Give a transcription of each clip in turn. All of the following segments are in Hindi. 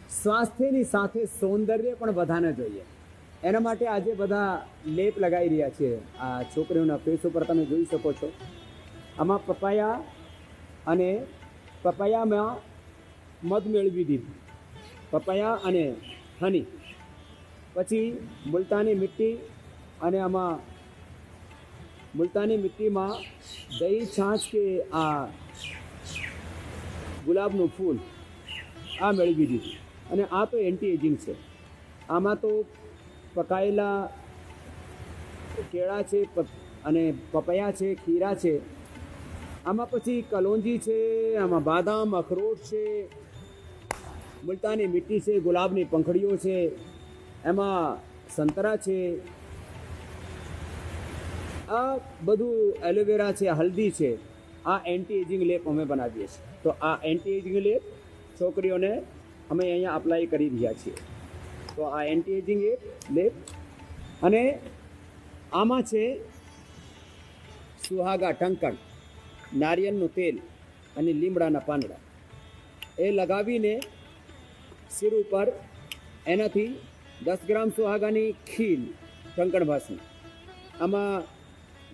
સ્વાસ્થ્યની સાથે સૌંદર્ય પણ બધાને જોઈએ. એના માટે આજે બધા લેપ લગાવી રહ્યા છે. આ છોકરીઓના ફેસ ઉપર તમે જોઈ શકો છો. આમાં પપાયા અને પપાયામાં મધ મેળવી દીધું, પપાયા અને હની, પછી મુલતાની મીઠી, અને આમાં મુલતાની મીઠીમાં દહીં છાશ કે આ ગુલાબનું ફૂલ આ મેળવી દીધું. અને આ તો એન્ટી એજિંગ છે. આમાં તો પકાયેલા કેળા છે અને પપૈયા છે, ખીરા છે, આમાં પછી કલોંજી છે, આમાં બાદામ, અખરોટ છે, મુલતાની મીઠી છે, ગુલાબની પંખડીઓ છે, એમાં સંતરા છે, આ બધું એલોવેરા છે, હલ્દી છે. આ એન્ટી એજિંગ લેપ અમે બનાવીએ છીએ. તો આ એન્ટી એજિંગ લેપ છોકરીઓને અમે અહીંયા અપ્લાય કરી રહ્યા છીએ. તો આ એન્ટી એજિંગ લેપ, અને આમાં છે સુહાગા ટંકણ, નારિયેળનું તેલ અને લીમડાના પાંદડા એ લગાવીને સિર ઉપર, એનાથી 10 ગ્રામ સુહાગાની ખીલ ટંકણ ભાસની, આમાં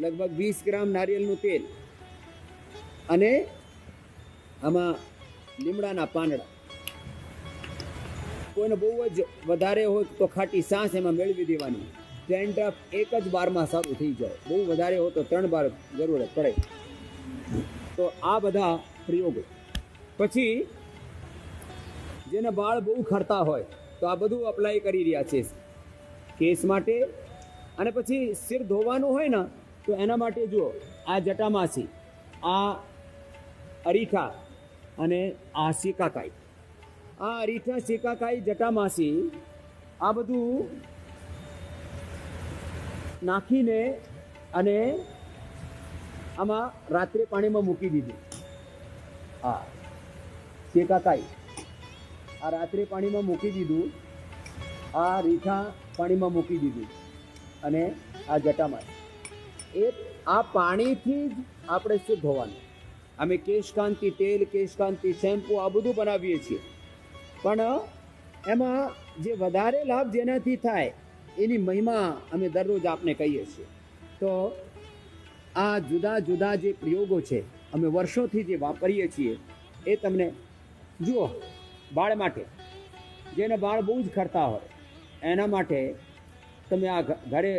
લગભગ 20 ગ્રામ નારિયેળનું તેલ, અને આમાં લીમડાના પાંદડા. કોઈને બહુ જ વધારે હોય તો ખાટી સાસ એમાં મેળવી દેવાની. ડ્રેન્ડ્રફ એક જ બારમાં સારું થઈ જાય. બહુ વધારે હોય તો 3 બાર જરૂરત પડે. તો આ બધા પ્રયોગો. પછી જેને વાળ બહુ ખરતા હોય તો આ બધું અપ્લાય કરી રહ્યા છે કેસ માટે. અને પછી સિર ધોવાનું હોય ને તો એના માટે જુઓ, આ જટામાસી, આ અરીઠા અને આ શીકાકાઈ. આ અરીઠા, શીકાકાઈ, જટામાસી આ બધું નાખીને અને આમાં રાત્રે પાણીમાં મૂકી દીધું. હા, શીકાકાઈ આ રાત્રે પાણીમાં મૂકી દીધું, આ રીઠા પાણીમાં મૂકી દીધું, અને આ જટામાસી એ આ પાણીથી જ આપણે શુદ્ધ ધોવાનું. અમે કેશકાંતિ તેલ, કેશકાંતિ શેમ્પૂ આ બધું બનાવીએ છીએ. પણ એમાં જે વધારે લાભ જેનાથી થાય એની મહિમા અમે દરરોજ આપને કહીએ છીએ. તો આ જુદા જુદા જે પ્રયોગો છે અમે વર્ષોથી જે વાપરીએ છીએ એ તમને જુઓ. બાળ માટે, જેને બાળ બહુ જ ખરતા હોય એના માટે તમે આ ઘરે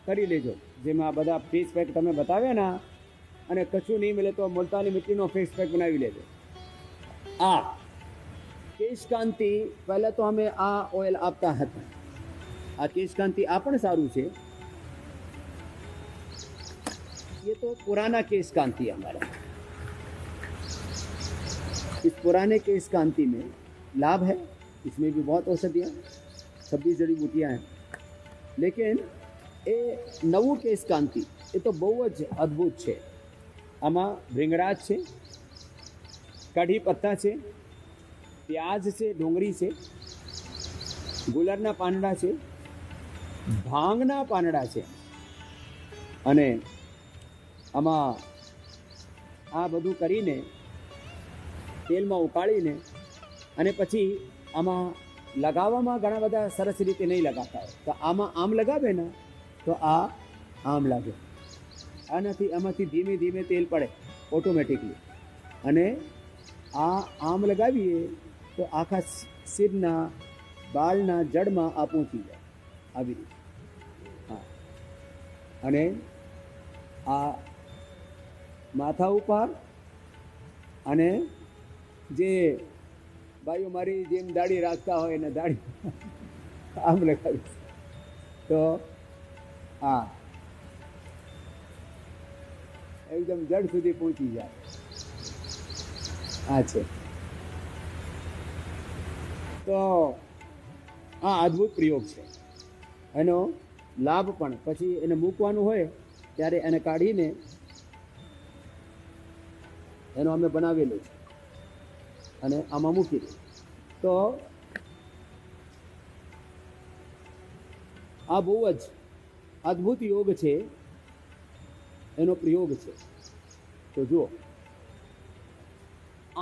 કરી લેજો. જેમાં બધા ફેસ પેક તમે બતાવ્યા ને, અને કશું નહીં મળે તો મુલતાની મીઠીનો ફેસ પેક બનાવી લેજો. આ કેશકાંતિ પહેલાં તો અમે આ ઓઇલ આપતા હતા. આ કેશકાંતિ આ પણ સારું છે. ये तो पुराना केश कांति है हमारा. इस पुराने केश कांति में लाभ है, इसमें भी बहुत औषधियाँ 26 जड़ी बूटियाँ हैं. लेकिन ये नવું केश कांति એ તો બહુ જ અદ્ભુત છે. આમાં ભૃંગરાજ છે, કઢી પત્તા છે, પ્યાજ છે, ડુંગળી છે, ગુલરના પાંદડા છે, ભાંગના પાંદડા છે, અને આમાં આ બધું કરીને તેલમાં ઉકાળીને અને પછી આમાં લગાવવામાં ઘણા બધા સરસ રીતે નહીં લગાતા હોય. તો આમાં આમ લગાવે ને તો આ આમ લાગે. આમાંથી ધીમે ધીમે તેલ પડે ઓટોમેટિકલી. અને આ આમ લગાવીએ તો આખા શિરના બાળના જડમાં આ પહોંચી જાય આવી રીતે. હા, અને આ માથા ઉપર, અને જે ભાઈઓ મારી જેમ દાઢી રાખતા હોય એને દાઢી આમ લગાવીશ તો હા એકદમ જડ સુધી પહોંચી જાય. આ છે. તો આ અદ્ભુત પ્રયોગ છે. એનો લાભ પણ પછી એને મૂકવાનું હોય ત્યારે એને કાઢીને એનો અમે બનાવેલો છે અને આમાં મૂકી દઈએ. તો આ બહુ જ અદ્ભુત યોગ છે, એનો પ્રયોગ છે. તો જુઓ,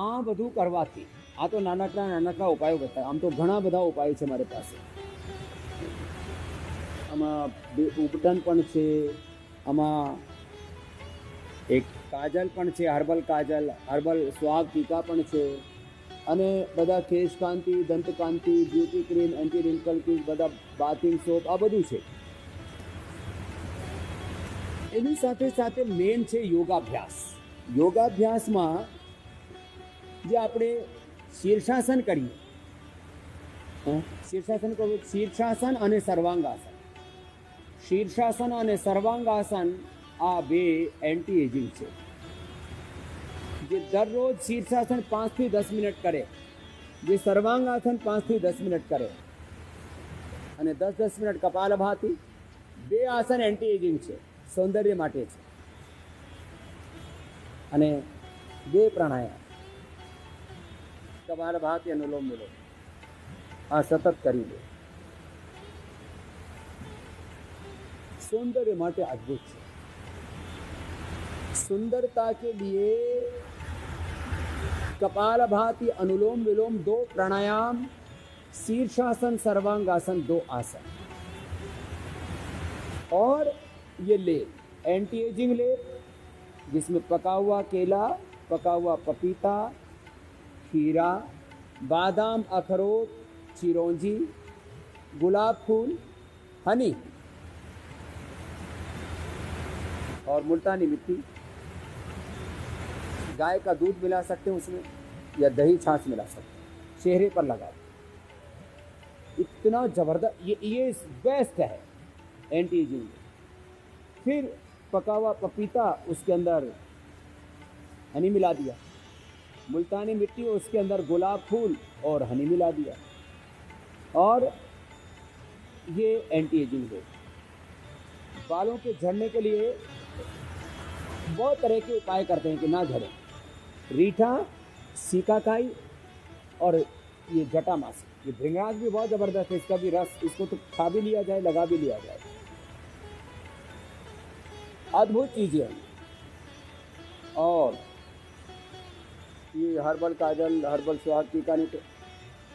આ બધું કરવાથી આ તો નાનકડા નાનકડા ઉપાયો બતાવ્યા. આમ તો ઘણા બધા ઉપાયો છે મારી પાસે. આમાં ઉપટન પણ છે, આમાં એક કાજલ પણ છે, હર્બલ કાજલ, હર્બલ સ્વાગ ટીકા પણ છે, અને બધા કેશકાંતિ, દંતકાંતિ, beauty cream, anti wrinkle cream, બધા બાથિંગ સોપ, આ બધું છે. એની સાથે સાથે મેન છે યોગાભ્યાસ. યોગાભ્યાસમાં જે આપણે શીર્ષાસન કરીએ, શીર્ષાસન કહું, શીર્ષાસન અને સર્વાંગાસન. શીર્ષાસન અને સર્વાંગાસન આ બે એન્ટી એજિંગ છે. જે દરરોજ શીર્ષાસન 5 થી 10 મિનિટ કરે, જે સર્વાંગાસન 5 થી 10 મિનિટ કરે, અને 10-10 મિનિટ કપાલભાતિ, બે આસન એન્ટી એજિંગ છે, સૌંદર્ય માટે છે. અને બે પ્રાણાયામ, કપાલભાતિ, અનુલોમ વિલોમ, આ સતત કરી લો. सौंदर्य माटे अद्भुत है. सुंदरता के लिए कपालभाति, अनुलोम विलोम, 2 प्राणायाम, शीर्षासन, सर्वांगासन, 2 आसन, और ये लेप, एंटी एजिंग लेप, जिसमें पका हुआ केला, पका हुआ पपीता, खीरा, बादाम, अखरोट, चिरौंजी, गुलाब फूल, हनी और मुल्तानी मिट्टी. गाय का दूध मिला सकते हैं उसमें, या दही छाछ मिला सकते हैं, चेहरे पर लगा. इतना ज़बरदस्त, ये बेस्ट है एंटी एजिंग. फिर पका हुआ पपीता, उसके अंदर हनी मिला दिया, मुल्तानी मिट्टी, उसके अंदर गुलाब फूल और हनी मिला दिया, और ये एंटी एजिंग है. बालों के झड़ने के लिए बहुत तरह के उपाय करते हैं कि ना झड़े. रीठा, सीकाकाई और ये जटामासी, ये भृंगराज भी बहुत ज़बरदस्त है. इसका भी रस, इसको तो खा भी लिया जाए, लगा भी लिया जाए. अद्भुत चीज़ें हैं. और ये हर्बल काजल, हर्बल सुहाग टीका नहीं.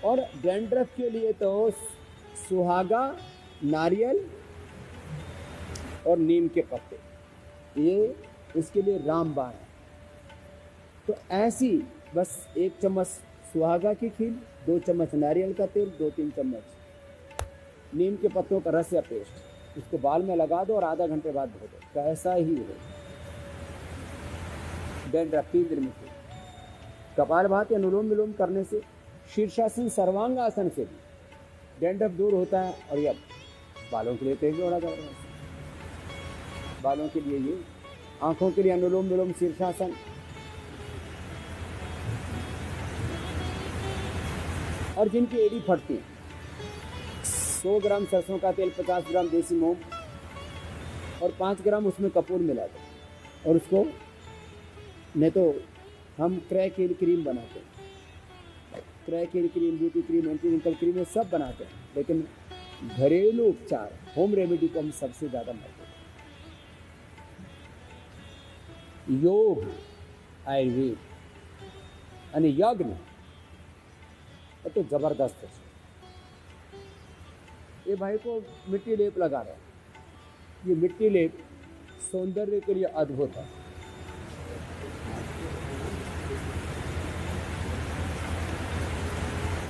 और डैंड्रफ के लिए तो सुहागा, नारियल और नीम के पत्ते, ये इसके लिए रामबाण है. तो ऐसी बस 1 चम्मच सुहागा की खील, 2 चम्मच नारियल का तेल, 2-3 चम्मच नीम के पत्तों का रस या पेस्ट, इसको बाल में लगा दो और आधा घंटे बाद धो दो. कैसा ही हो डैंड्रफ 3 दिन में. कपालभाति, अनुलोम विलोम करने से, शीर्षासन, सर्वांगासन से भी डैंड्रफ दूर होता है. और यह बालों के लिए तेज हो रहा था, बालों के लिए ये, आंखों के लिए अनुलोम विलोम, शीर्षासन. और जिनकी एड़ी फटती है, 100 ग्राम सरसों का तेल, 50 ग्राम देसी मूंग और 5 ग्राम उसमें कपूर मिला दो. और उसको, नहीं तो हम क्रैक हील क्रीम बनाते हैं, crack heel cream, beauty cream, anti wrinkle cream, ये सब बनाते हैं. लेकिन घरेलू उपचार, होम रेमेडी को हम सबसे ज़्यादा महत्व. योग, आयुर्वेद અને યજ્ઞ એ તો જબરदस्त है. ये भाई को मिट्टी लेप लगा रहे हैं. ये मिट्टी लेप सौंदर्य के लिए अद्भुत है.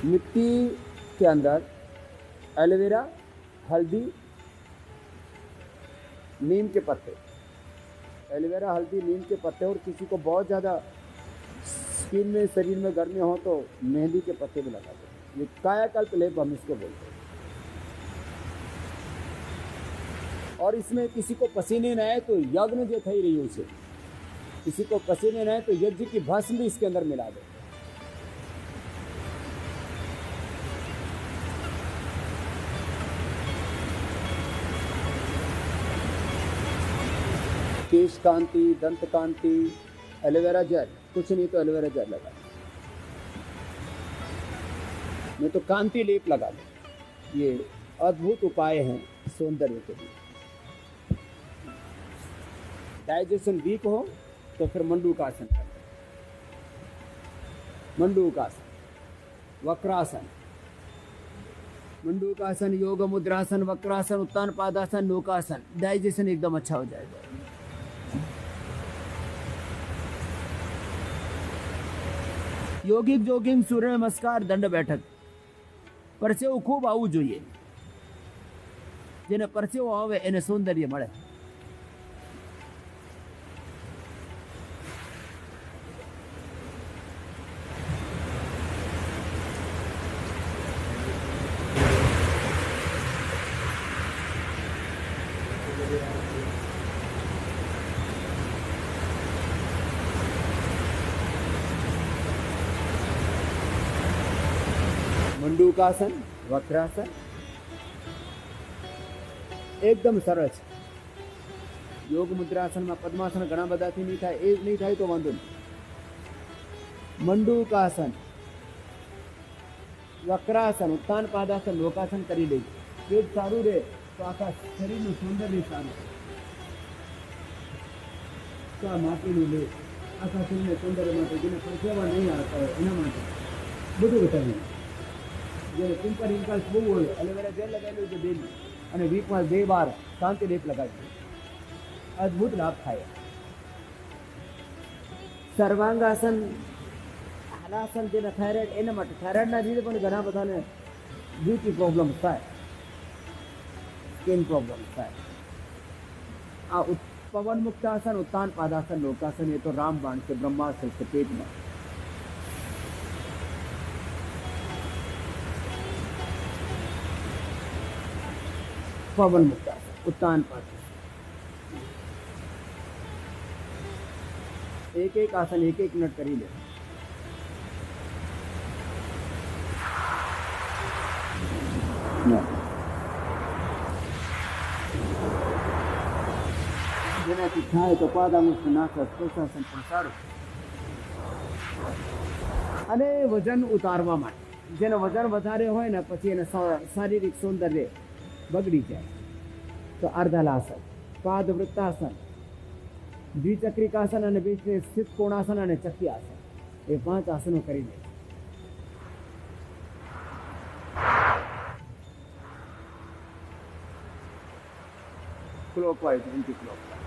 मिट्टी के अंदर एलोवेरा, हल्दी, नीम के पत्ते, एलोवेरा, हल्दी, नीम के पत्ते, और किसी को बहुत ज़्यादा स्किन में, शरीर में गर्मी हो तो मेहंदी के पत्ते भी लगा दो. ये कायाकल्प लेप हम इसको बोलते हैं. और इसमें किसी को पसीने न आए तो यज्ञ जो થઈ રહ્યું છે, किसी को पसीने न आए तो यज्ञ की भस्म भी इसके अंदर मिला दो. केश कांति, दंत कांति, एलोवेरा जेल, कुछ नहीं तो एलोवेरा जेल लगा, नहीं तो कांति लेप लगा दो. ये अद्भुत उपाय हैं सौंदर्य के लिए. डाइजेशन वीक हो तो फिर मंडूकासन करें. मंडूकासन वक्रासन, मंडूकासन, योग मुद्रासन, वक्रासन, उत्तान पादासन, नौकासन, डाइजेशन एकदम अच्छा हो जाएगा। યોગિક જોગિંગ, સૂર્ય નમસ્કાર, દંડ બેઠક। પરસેવો ખૂબ આવવું જોઈએ, જેને પરસેવો આવે એને સૌંદર્ય મળે। મંડૂકાસન, વક્રાસન એકદમ સરસ। યોગ મુદ્રાસનમાં પદ્માસન ઘણા બધાથી નહીં થાય, એ નહીં થાય તો વાંધો નહીં। મંડૂકાસન, વક્રાસન, ઉત્તાન પાદાસન, લોકાસન કરી લઈએ। પેટ સારું રહે તો આખા શરીરનું સૌંદર્ય સારું। તો આ માટીનું લે આખા શરીરને સૌંદર્ય માટે, જેને પરસેવા નહીં આવતા હોય એના માટે બધું બતાવ્યું। જે પિમ્પલ ઇમ્પલ્સ બહુ હોય, એલોવેરા જેલ લગાવેલું છે ડેલી, અને વીકમાં 2 વાર શાંતિ લેપ લગાવી, અદ્ભુત લાભ થાય। સર્વાંગાસન, હલાસન, જેને થાઇરોઇડ, એના માટે થાઇરોઇડના લીધે પણ ઘણા બધાને બ્યુટી પ્રોબ્લેમ થાય, સ્કિન પ્રોબ્લેમ થાય। આ પવન મુક્તાસન, ઉત્તાન પાદાસન, લોકાસન એ તો રામબાણ છે, બ્રહ્માસ્ત્ર છે પેટમાં। पवन मुक्ता, उत्तान पादासन, एक एक आसन 1-1 मिनट करी ले। જેનાથી થાય તો પાદામુસ્ત નાસક પ્રશાસન પણ સારું। અને વજન ઉતારવા માટે, જેને વજન વધારે હોય ને પછી એને શારીરિક સૌંદર્ય બગડી જાય તો અર્ધલાસન, પાદ વૃત્તાસન, દ્વિચક્રિકાસન અને બીજને સ્થિત કોણાસન અને ચક્રિયાસન, એ 5 આસનો કરી દે। Clockwise, anti clockwise.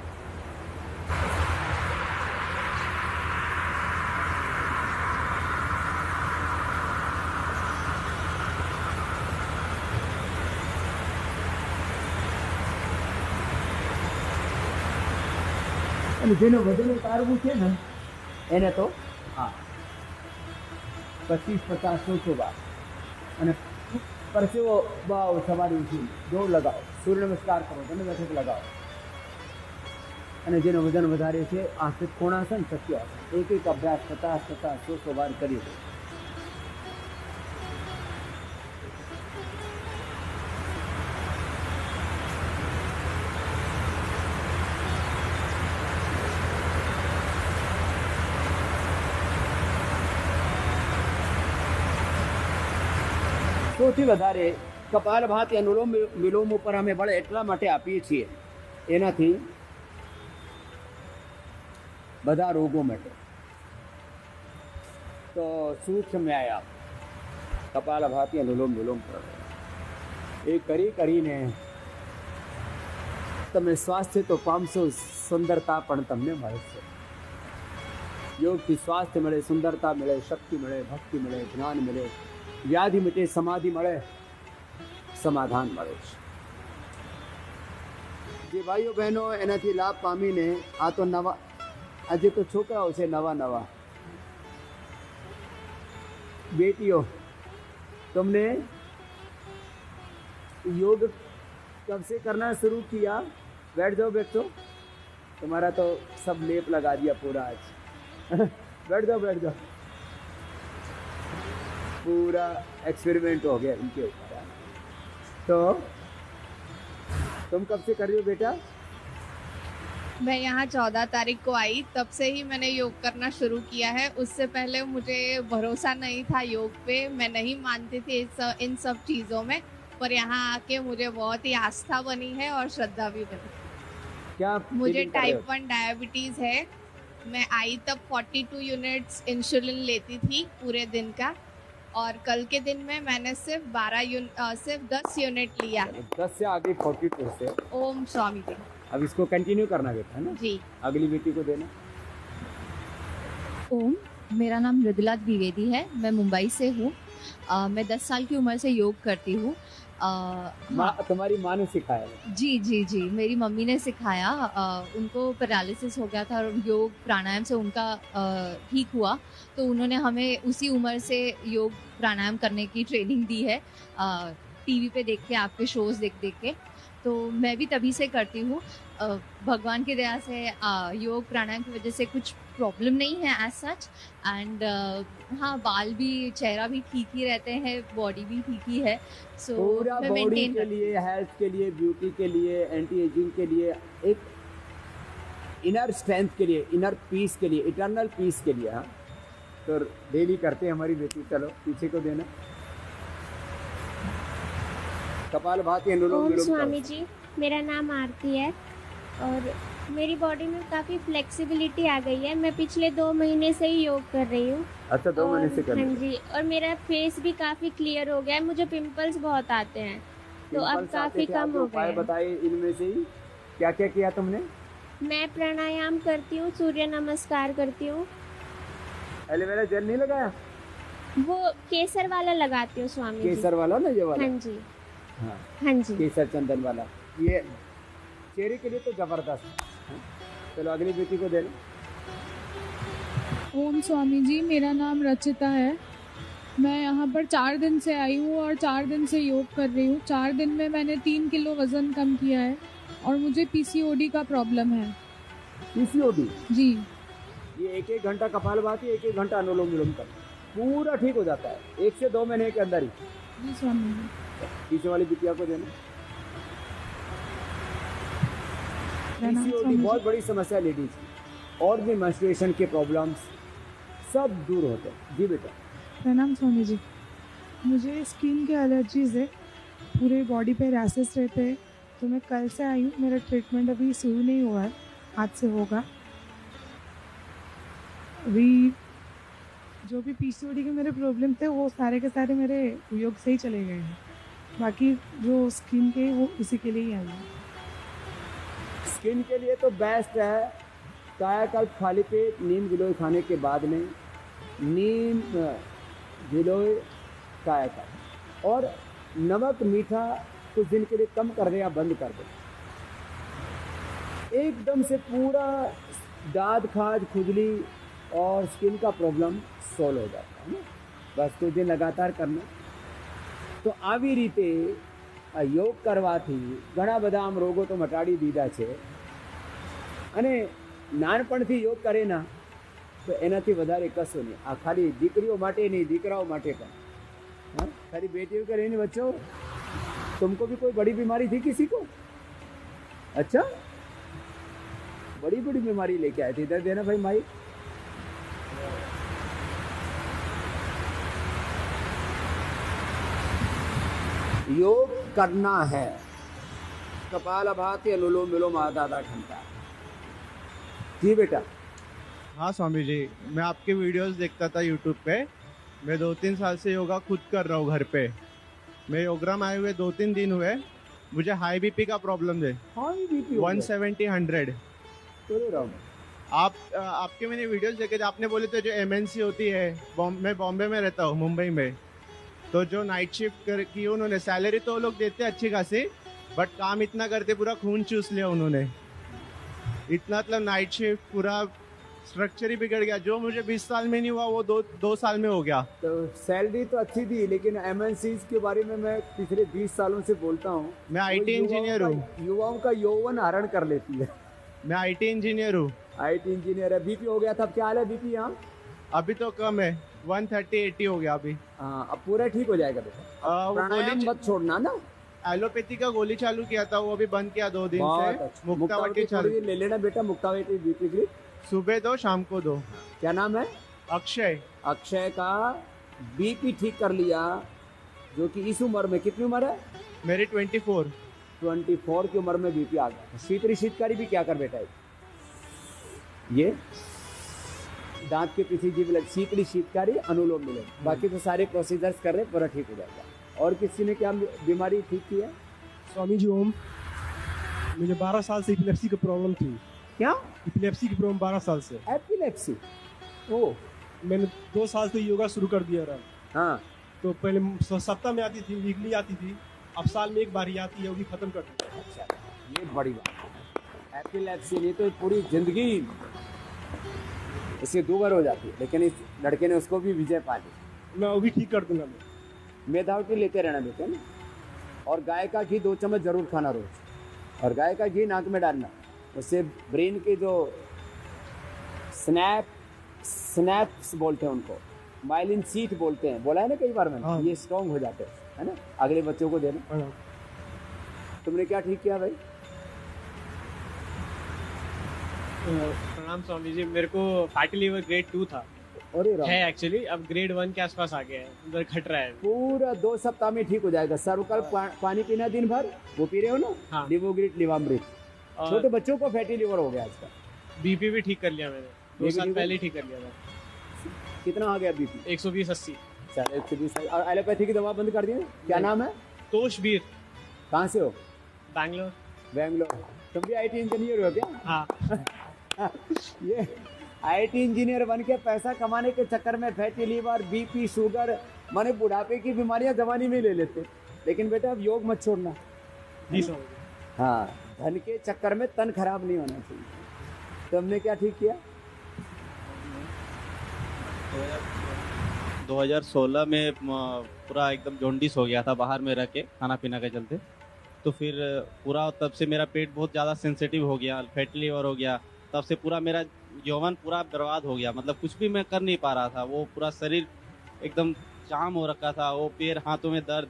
અને જેને વજન ઉતારવું છે ને એને તો હા 25-50-100 વાર, અને પરસેવો બાવ સવારે ઉઠીને દોડ લગાવો, સૂર્ય નમસ્કાર કરો, દંડ બેઠક લગાવો। અને જેને વજન વધારે છે આ કોણાસન, ચક્રિયાસન, 1-1 અભ્યાસ 50-50-100 વાર કરી દો। સૌથી વધારે કપાલભાતિ, અનુલોમ વિલોમ ઉપર અમે બળ એટલા માટે આપીએ છીએ, એનાથી બધા રોગો માટે। તો સૂક્ષ્મ વ્યાયામ કપાલભાતિ, અનુલોમ વિલોમ એ કરીને તમે સ્વાસ્થ્ય તો પામશો, સુંદરતા પણ તમને મળશે। યોગથી સ્વાસ્થ્ય મળે, સુંદરતા મળે, શક્તિ મળે, ભક્તિ મળે, જ્ઞાન મળે, વ્યાધિ મટે, સમાધિ મળે, સમાધાન મળે છે। જે ભાઈઓ બહેનો એનાથી લાભ પામીને આ તો નવા, આજે તો છોકરાઓ છે નવા बेटियों, तुमने योग कब से करना शुरू किया? बैठ जाओ बैठो, तुम्हारा तो सब लेप लगा दिया पूरा आज। बैठ जाओ, पूरा एक्सपेरिमेंट हो गया इनके ऊपर। तो तुम कब से कर रही हो बेटा? मैं यहाँ 14 तारीख को आई, तब से ही मैंने योग करना शुरू किया है। उससे पहले मुझे भरोसा नहीं था योग पे, मैं नहीं मानती थी इन सब चीज़ों में, पर यहाँ आके मुझे बहुत ही आस्था बनी है और श्रद्धा भी बनी। क्या मुझे टाइप 1 डायबिटीज़ है। मैं आई तब 42 यूनिट्स इंसुलिन लेती थी पूरे दिन का, और कल के दिन में मैंने सिर्फ 10 यूनिट लिया है। 10 से आगे 42 से। ओम स्वामी जी। अब इसको कंटिन्यू करना बेटा, है ना जी। अगली बेटी को देना। ओम, मेरा नाम मृदुला द्विवेदी है, मैं मुंबई से हूँ। मैं 10 साल की उम्र से योग करती हूँ। तुम्हारी माँ ने सिखाया? जी, मेरी मम्मी ने सिखाया। उनको पैरालिसिस हो गया था और योग प्राणायाम से उनका ठीक हुआ, तो उन्होंने हमें उसी उम्र से योग प्राणायाम करने की ट्रेनिंग दी है, टीवी पे देख के, आपके शोज़ देख देख के। तो मैं भी तभी से करती हूँ। भगवान की दया से योग प्राणायाम की वजह से कुछ प्रॉब्लम नहीं है एज सच। एंड हाँ, बाल भी, चेहरा भी ठीक ही रहते हैं, बॉडी भी ठीक ही है। सो पूरा मैं बॉडी मेंटेन के लिए, हेल्थ के लिए, ब्यूटी के लिए, एंटी एजिंग के लिए, एक इनर स्ट्रेंथ के लिए, इनर पीस के लिए, इटर्नल पीस के लिए। हाँ, तो डेली करते हैं हमारी बेटी। चलो पीछे को देना। कपालभाति, अनुलोम विलोम। स्वामी जी, मेरा नाम आरती है और मेरी बॉडी में काफ़ी फ्लेक्सिबिलिटी आ गई है। मैं पिछले 2 महीने से ही योग कर रही हूँ। अच्छा, 2 महीने से कर रही हाँ हो। जी, और मेरा फेस भी काफ़ी क्लियर हो गया है। मुझे पिंपल्स बहुत आते हैं, तो अब पिंपल्स आते काफ़ी थे, कम आपने हो उपाय गए हैं। बताए, इनमें से ही क्या क्या किया तुमने? मैं प्राणायाम करती हूँ, सूर्य नमस्कार करती हूँ। एलोवेरा जेल नहीं लगाया? वो केसर वाला लगाती हूँ स्वामी जी। केसर वाला ना, ये वाला? हाँ जी, हाँ, हाँ जी। केसर चंदन वाला। ये चेहरे के लिए तो जबरदस्त है। चलो अगली बेटी को देना। ओम स्वामी जी, मेरा नाम रचिता है। मैं यहाँ पर 4 दिन से आई हूँ और 4 दिन से योग कर रही हूँ। 4 दिन में मैंने 3 किलो वज़न कम किया है और मुझे पीसीओडी का प्रॉब्लम है। पीसीओडी? जी। ये 1-1 घंटा कपालभाति, 1-1 घंटा अनुलोम विलोम कर, पूरा ठीक हो जाता है 1 से 2 महीने के अंदर ही। जी स्वामी जी। पीछे वाली बिटिया को देना। प्रणाम पीसीओडी स्वामी बहुत जी। बड़ी समस्या है लेडीज की, और भी मेंस्ट्रुएशन के प्रॉब्लम्स सब दूर होते हैं। जी बेटा। प्रणाम स्वामी जी। मुझे स्किन के एलर्जीज़ है, पूरे बॉडी पे रैसेस रहते हैं, तो मैं कल से आई हूँ। मेरा ट्रीटमेंट अभी शुरू नहीं हुआ है, आज से होगा। अभी जो भी पीसीओडी के मेरे प्रॉब्लम थे वो सारे के सारे मेरे योग से ही चले गए हैं। बाकी जो स्किन के, वो इसी के लिए ही आई है। स्किन के लिए तो बेस्ट है कायाकल्प खाली पेट, नीम गिलोय खाने के बाद में नीम गिलोय कायाकल्प, और नमक मीठा कुछ दिन के लिए कम कर दे या बंद कर दे, एकदम से पूरा दाद खाज, खुजली और स्किन का प्रॉब्लम सॉल्व हो जाता है ना। बस कुछ दिन लगातार करना। तो આવી રીતે આ યોગ કરવાથી ઘણા બધા આમ રોગો તો મટાડી દીધા છે, અને નાનપણથી યોગ કરે ના તો એનાથી વધારે કશું નહીં। આ ખાલી દીકરીઓ માટે નહીં, દીકરાઓ માટે પણ। हाँ, खाली बेटियों के लिए नहीं बच्चों। तुमको भी कोई बड़ी बीमारी थी किसी को? अच्छा, बड़ी बड़ी बीमारी लेके आए थे। इधर देना भाई माइक। योग करना है, कपालभाति, अनुलोम विलोम आधा घंटा। जी बेटा। हाँ स्वामी जी, मैं आपके वीडियोस देखता था यूट्यूब पे। मैं 2-3 साल से योगा खुद कर रहा हूँ घर पे। मैं योगराम आए हुए 2-3 दिन हुए। मुझे हाई बीपी का प्रॉब्लम है, हाई बीपी 170-100। आपके मैंने वीडियोस देखे थे, आपने बोले थे जो एमएनसी होती है, मैं बॉम्बे में रहता हूँ, मुंबई में, तो जो नाइट शिफ्ट की उन्होंने, सैलरी तो वो लोग देते अच्छी खासी, बट काम इतना करते पूरा खून चूस लिया उन्होंने। इतना मतलब नाइट शिफ्ट, पूरा स्ट्रक्चर ही बिगड़ गया। जो मुझे 20 साल में नहीं हुआ वो 2 साल में हो गया। तो सैलरी तो अच्छी थी, लेकिन एमएनसीज के बारे में मैं पिछले 20 सालों से बोलता हूँ। मैं आईटी इंजीनियर हूँ। युवाओं का यौवन हरण कर लेती है। मैं आईटी इंजीनियर हूँ। आईटी इंजीनियर है। बीपी हो गया था, अब क्या हाल है बीपी यहाँ? अभी तो कम है, 130-80 हो गया अभी। हाँ, अब पूरा ठीक हो जाएगा बेटा। प्राणायाम मत छोड़ना ना। एलोपैथी का गोली चालू किया था, वो अभी बंद किया 2 दिन से। मुक्तावटी चालू ले लेना बेटा, मुक्तावटी बीपी की। सुबह 2 शाम को 2। क्या नाम है? अक्षय। अक्षय का बीपी ठीक कर लिया, जो कि इस उम्र में, कितनी उम्र है मेरी? 24 की उम्र में बीपी आ गया। शीतकारी भी क्या कर बेटा, ये दांत के पीछे जीभ लग, सीकड़ी शीतकारी, अनुलोम विलोम, बाकी तो सारे प्रोसीजर्स कर रहे, पूरा ठीक हो जाएगा। और किसी ने क्या बीमारी ठीक की है? स्वामी जी ओम, मुझे 12 साल से इपिलेप्सी की प्रॉब्लम थी। क्या इपिलेप्सी की प्रॉब्लम 12 साल से। एपिलेप्सी? ओ, मैंने 2 साल से योगा शुरू कर दिया रहा। हाँ, तो पहले सप्ताह में आती थी, वीकली आती थी, अब साल में एक बार ही आती है, वो भी खत्म कर दी। अच्छा, ये बड़ी बात है। एपिलेप्सी नहीं तो पूरी जिंदगी इससे दूबर हो जाती है, लेकिन इस लड़के ने उसको भी विजय पा ली। मैं वो भी ठीक कर दूंगा। मैं मेधावटी लेते रहना बेटे ना, और गाय का घी 2 चम्मच जरूर खाना रोज, और गाय का घी नाक में डालना, उससे ब्रेन के जो स्नैप्स बोलते हैं उनको, माइलिन सीट बोलते हैं, बोला है ना कई बार मैंने। हाँ। ये स्ट्रॉन्ग हो जाते हैं, है ना, अगले बच्चों को देना। हाँ। तुमने क्या ठीक किया भाई? प्रणाम स्वामी जी, मेरे को फैटी लीवर ग्रेड 2 था, अरे राम, है एक्चुअली, अब ग्रेड 1 के आसपास आ गया है, उधर घट रहा है। पूरा 2 सप्ताह में ठीक हो जाएगा। सर्वकाल पानी पीना दिन भर, वो पी रहे हो ना? हाँ। लिवोग्रिट, लिवामृत। छोटे बच्चों को फैटी लीवर हो गया आजकल। बीपी भी ठीक कर लिया मैंने, 2 BP साल भी? पहले ही ठीक कर लिया था। कितना आ गया बीपी? 120/80। चलो 120। और एलोपैथी की दवा बंद कर दी? क्या नाम है? तोषबीर, कहाँ से हो? बैंगलोर। बेंगलोर। तुम भी IT इंजीनियर हो क्या? हाँ। ये IT इंजीनियर बन के पैसा कमाने के चक्कर में फैटी लीवर, बीपी, शुगर, माने बुढ़ापे की बीमारियां जवानी में ले लेते। लेकिन बेटा अब योग मत छोड़ना। जी स्वामी जी। हाँ, धन के चक्कर में तन खराब नहीं होना चाहिए। तो हमने क्या ठीक किया? 2016 में पूरा एकदम जॉन्डिस हो गया था, बाहर में रह के खाना पीना के चलते। तो फिर पूरा तब से मेरा पेट बहुत ज़्यादा सेंसिटिव हो गया, फैटी लीवर हो गया। तब से पूरा मेरा यौवन पूरा बर्बाद हो गया, मतलब कुछ भी मैं कर नहीं पा रहा था। वो पूरा शरीर एकदम जाम हो रखा था, वो पैर हाथों में दर्द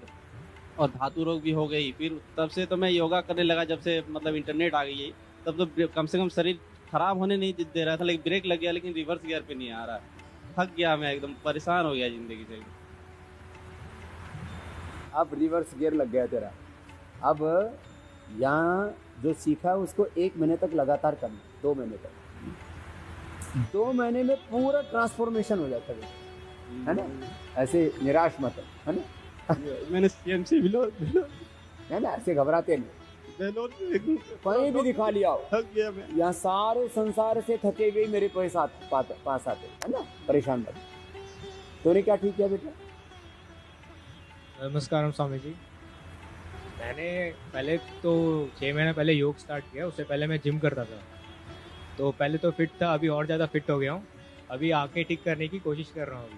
और धातु रोग भी हो गई। फिर तब से तो मैं योगा करने लगा, जब से मतलब इंटरनेट आ गई है, तब तो कम से कम शरीर खराब होने नहीं दे रहा था, लेकिन ब्रेक लग गया, लेकिन रिवर्स गियर पे नहीं आ रहा। थक गया मैं, एकदम परेशान हो गया ज़िंदगी से। अब रिवर्स गियर लग गया तेरा। अब यहाँ जो सीखा है उसको 1 महीने तक लगातार करना, 2 महीने तक। 2 महीने में पूरा ट्रांसफॉर्मेशन हो जाता है ना? ऐसे निराश मत हो, है ना? मैंने CMC है ना, ऐसे घबराते नहीं। कहीं भी दिखा लिया हो, थक गया मैं। यहाँ सारे संसार से थके हुए मेरे पास आते, है ना, परेशान मत। तूने क्या ठीक किया बेटा? नमस्कार स्वामी जी। मैंने पहले तो 6 महीने पहले योग स्टार्ट किया, उससे पहले मैं जिम करता था। तो पहले तो फिट था, अभी और ज़्यादा फिट हो गया हूँ। अभी आंखें ठीक करने की कोशिश कर रहा हूँ।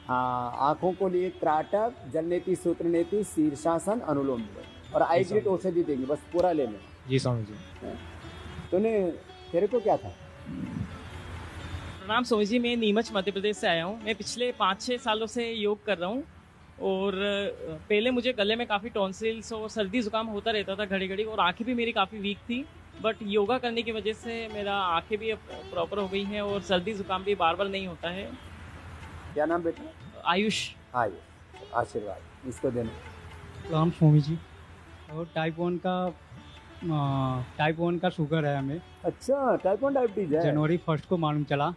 हाँ, आँखों को लिए त्राटक, जलनेति, सूत्रनेति, शीर्षासन, अनुलोम विलोम और आईग्रिट औषधि देंगे, बस पूरा ले लें। जी स्वामी जी। तूने, तेरे को क्या था? प्रणाम स्वामी जी, मैं नीमच मध्य प्रदेश से आया हूँ। मैं पिछले 5-6 सालों से योग कर रहा हूँ, और पहले मुझे गले में काफ़ी टॉन्सिल्स और सर्दी जुकाम होता रहता था घड़ी घड़ी, और आंखें भी मेरी काफ़ी वीक थी। बट योगा करने की वजह से मेरा आंखें भी प्रॉपर हो गई हैं, और सर्दी जुकाम भी बार बार नहीं होता है। क्या नाम बेटा? आयुष। आयुष, आशीर्वाद इसको देना। प्रणाम स्वामी जी। और टाइप 1 का शुगर है हमें। अच्छा, टाइप 1 डायबिटीज है। जनवरी 1 को मालूम चला,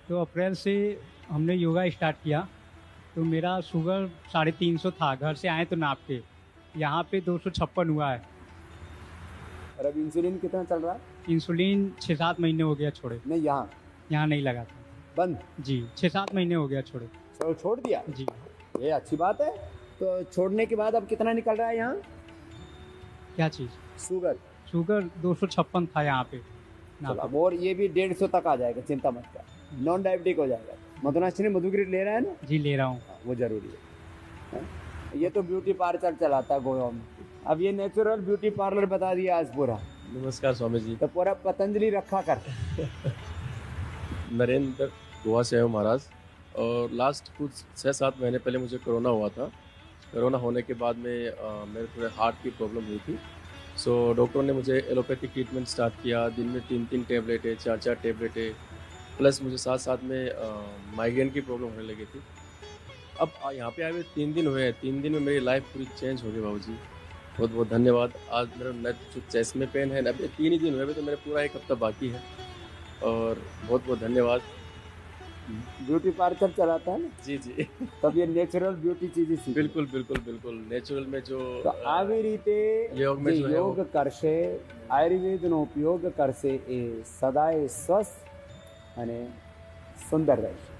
तो अप्रैल से हमने योगा स्टार्ट किया। तो मेरा शुगर 350 था, घर से आए तो नाप के यहाँ पे 256 हुआ है। और अब इंसुलिन कितना चल रहा है? इंसुलिन 6-7 महीने हो गया छोड़े। नहीं, यहाँ नहीं लगा था, बंद जी। 6-7 महीने हो गया छोड़े। छोड़ दिया जी। ये अच्छी बात है। तो छोड़ने के बाद अब कितना निकल रहा है यहाँ? क्या चीज़? शुगर 256 था यहाँ पे। अब और ये भी 150 तक आ जाएगा, चिंता मत कर, नॉन डायबिटिक हो जाएगा। मधुनाश्री मधुग्रिड ले रहा है ना? जी ले रहा हूँ। वो जरूरी है। ये तो ब्यूटी पार्लर चलाता है गोवा में, अब ये नेचुरल ब्यूटी पार्लर बता दिया आज पूरा। नमस्कार स्वामी जी। तो पूरा पतंजलि रखा कर। नरेंद्र गोवा से हूँ महाराज। और लास्ट कुछ 6-7 महीने पहले मुझे कोरोना हुआ था। कोरोना होने के बाद में मेरे थोड़े हार्ट की प्रॉब्लम हुई थी। सो डॉक्टर ने मुझे एलोपैथिक ट्रीटमेंट स्टार्ट किया। दिन में 3-3 टेबलेटें, 4-4 टेबलेटें, प्लस मुझे साथ में माइग्रेन की प्रॉब्लम होने लगी थी। अब यहाँ पे आए हुए 3 दिन हुए हैं। 3 दिन में मेरी लाइफ पूरी चेंज हो गई बाबू जी, बहुत बहुत धन्यवाद। आज मेरा न जो चेस्ट में पेन है, अभी 3 ही दिन हुए, तो मेरा पूरा 1 हफ्ता बाकी है। और बहुत बहुत धन्यवाद। ब्यूटी पार्लर चलाता है ना, जी जी तब ये नेचुरल ब्यूटी चीजें सीख। बिल्कुल बिल्कुल बिल्कुल नेचुरल में जो તો આવી રીતે योग में જે जो है યોગ वो કરશે, આયુર્વેદનો ઉપયોગ કરશે, એ સદાય સ્વસ્થ અને સુંદર રહેશે।